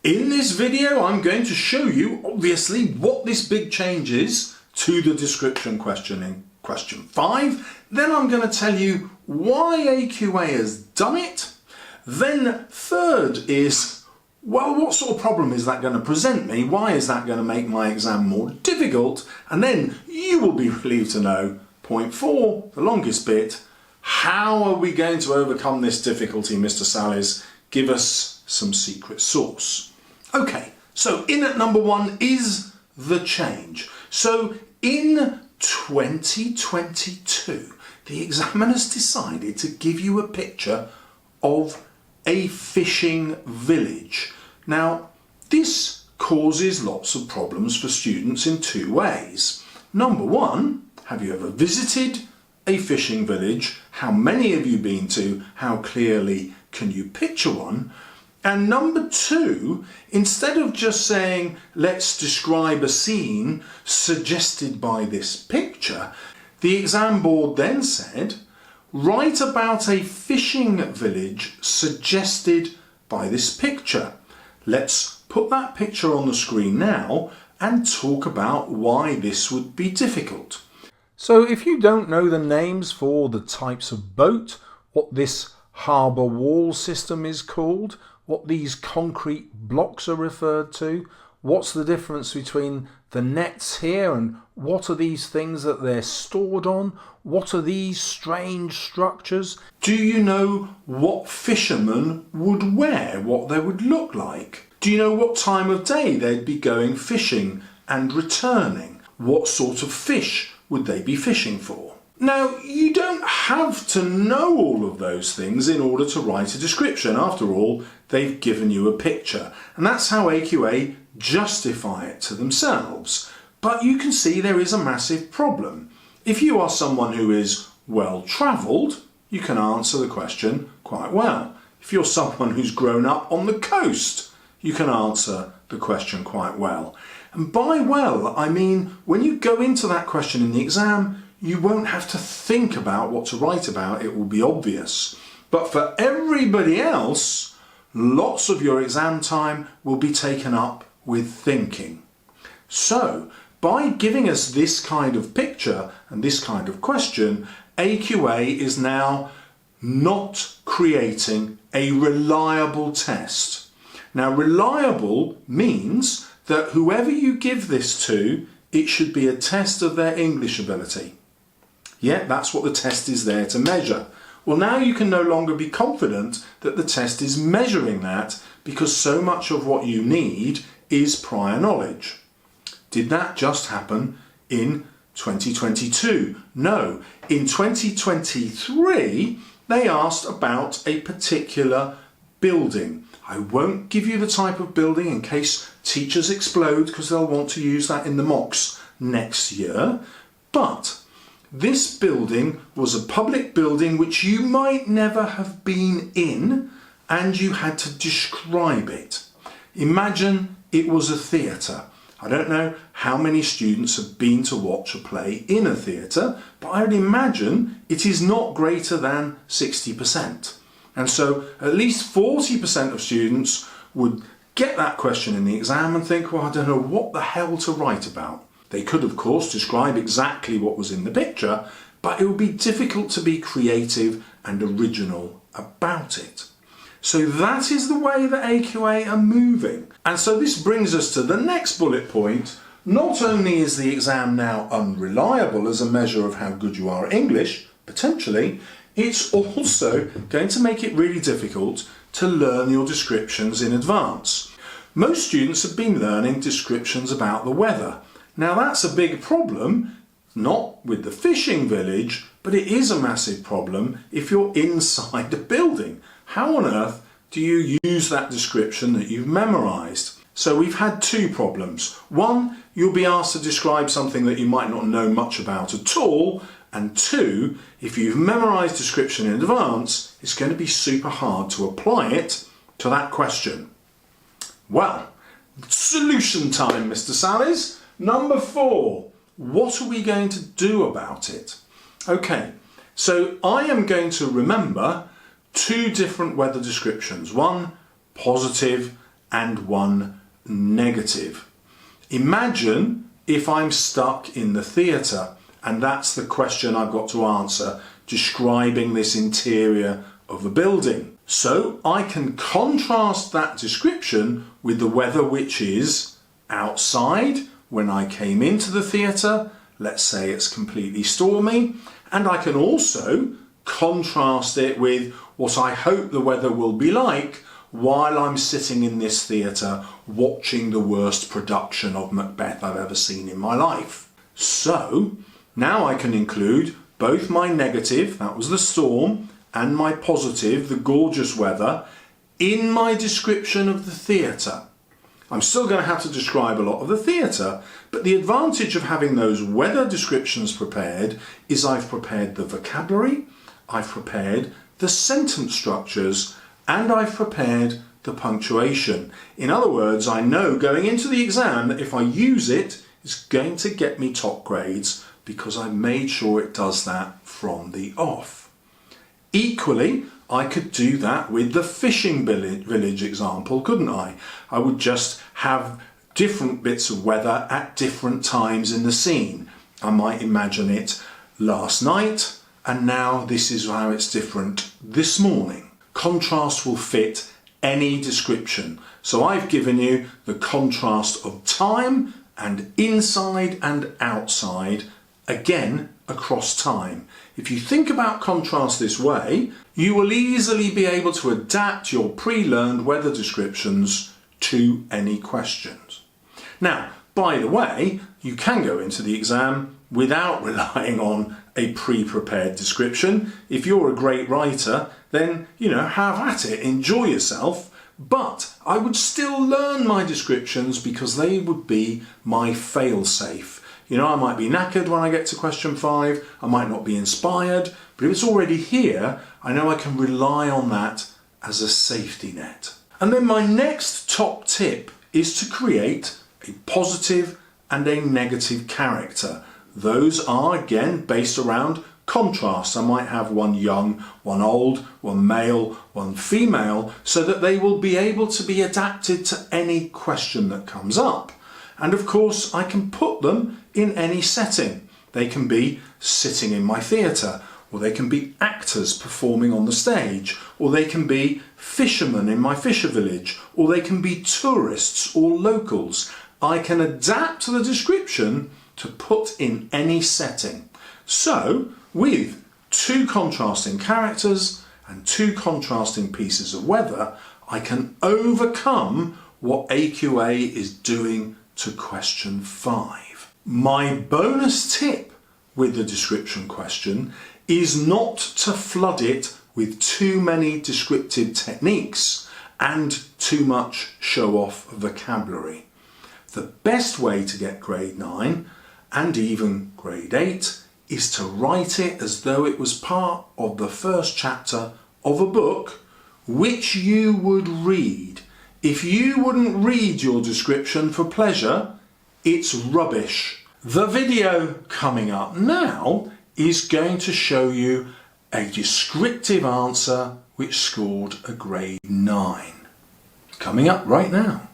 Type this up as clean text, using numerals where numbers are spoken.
In this video, I'm going to show you, obviously, what this big change is to the description question in question 5. Then I'm going to tell you why AQA has done it. Then third is, well, what sort of problem is that going to present me? Why is that going to make my exam more difficult? And then you will be relieved to know, point 4, the longest bit, how are we going to overcome this difficulty, Mr. Salles? Give us some secret sauce. Okay, so in at number 1 is the change. So in 2022, the examiners decided to give you a picture of a fishing village. Now, this causes lots of problems for students in 2 ways. Number 1, have you ever visited a fishing village? How many have you been to? How clearly can you picture one? And number 2, instead of just saying, let's describe a scene suggested by this picture, the exam board then said, write about a fishing village suggested by this picture. Let's put that picture on the screen now and talk about why this would be difficult. So if you don't know the names for the types of boat, what this harbour wall system is called, what these concrete blocks are referred to, what's the difference between the nets here and what are these things that they're stored on, what are these strange structures? Do you know what fishermen would wear, what they would look like? Do you know what time of day they'd be going fishing and returning? What sort of fish would they be fishing for? Now, you don't have to know all of those things in order to write a description. After all, they've given you a picture, and that's how AQA justify it to themselves. But you can see there is a massive problem. If you are someone who is well-travelled, you can answer the question quite well. If you're someone who's grown up on the coast, you can answer the question quite well. And by well, I mean when you go into that question in the exam, you won't have to think about what to write about, it will be obvious. But for everybody else, lots of your exam time will be taken up with thinking. So, by giving us this kind of picture and this kind of question, AQA is now not creating a reliable test. Now, reliable means that whoever you give this to, it should be a test of their English ability. Yeah, that's what the test is there to measure. Well, now you can no longer be confident that the test is measuring that because so much of what you need is prior knowledge. Did that just happen in 2022? No. In 2023, they asked about a particular building. I won't give you the type of building in case teachers explode because they'll want to use that in the mocks next year. But this building was a public building which you might never have been in, and you had to describe it. Imagine it was a theatre. I don't know how many students have been to watch a play in a theatre, but I would imagine it is not greater than 60%. And so at least 40% of students would get that question in the exam and think, well, I don't know what the hell to write about. They could, of course, describe exactly what was in the picture, but it would be difficult to be creative and original about it. So that is the way that AQA are moving. And so this brings us to the next bullet point. Not only is the exam now unreliable as a measure of how good you are at English, potentially, it's also going to make it really difficult to learn your descriptions in advance. Most students have been learning descriptions about the weather. Now that's a big problem, not with the fishing village, but it is a massive problem if you're inside a building. How on earth do you use that description that you've memorised? So we've had 2 problems. 1, you'll be asked to describe something that you might not know much about at all. And 2, if you've memorised description in advance, it's going to be super hard to apply it to that question. Well, solution time, Mr. Salles. Number 4, what are we going to do about it? Okay, so I am going to remember 2 different weather descriptions. One positive and one negative. Imagine if I'm stuck in the theatre, and that's the question I've got to answer, describing this interior of a building. So I can contrast that description with the weather which is outside when I came into the theatre. Let's say it's completely stormy, and I can also contrast it with what I hope the weather will be like while I'm sitting in this theatre watching the worst production of Macbeth I've ever seen in my life. So now I can include both my negative, that was the storm, and my positive, the gorgeous weather, in my description of the theatre. I'm still going to have to describe a lot of the theatre, but the advantage of having those weather descriptions prepared is I've prepared the vocabulary, I've prepared the sentence structures, and I've prepared the punctuation. In other words, I know going into the exam that if I use it, it's going to get me top grades because I made sure it does that from the off. Equally, I could do that with the fishing village example, couldn't I? I would just have different bits of weather at different times in the scene. I might imagine it last night, and now this is how it's different this morning. Contrast will fit any description. So I've given you the contrast of time and inside and outside, again across time. If you think about contrast this way, you will easily be able to adapt your pre-learned weather descriptions to any questions. Now, by the way, you can go into the exam without relying on a pre-prepared description. If you're a great writer, then, have at it, enjoy yourself. But I would still learn my descriptions because they would be my fail-safe. I might be knackered when I get to question 5, I might not be inspired, but if it's already here, I know I can rely on that as a safety net. And then my next top tip is to create a positive and a negative character. Those are, again, based around contrast. I might have one young, one old, one male, one female, so that they will be able to be adapted to any question that comes up. And of course, I can put them in any setting. They can be sitting in my theatre, or they can be actors performing on the stage, or they can be fishermen in my fisher village, or they can be tourists or locals. I can adapt the description to put in any setting. So, with 2 contrasting characters and 2 contrasting pieces of weather, I can overcome what AQA is doing to question 5. My bonus tip with the description question is not to flood it with too many descriptive techniques and too much show-off vocabulary. The best way to get grade 9 and even grade 8 is to write it as though it was part of the first chapter of a book which you would read. If you wouldn't read your description for pleasure, it's rubbish. The video coming up now is going to show you a descriptive answer which scored a grade 9. Coming up right now.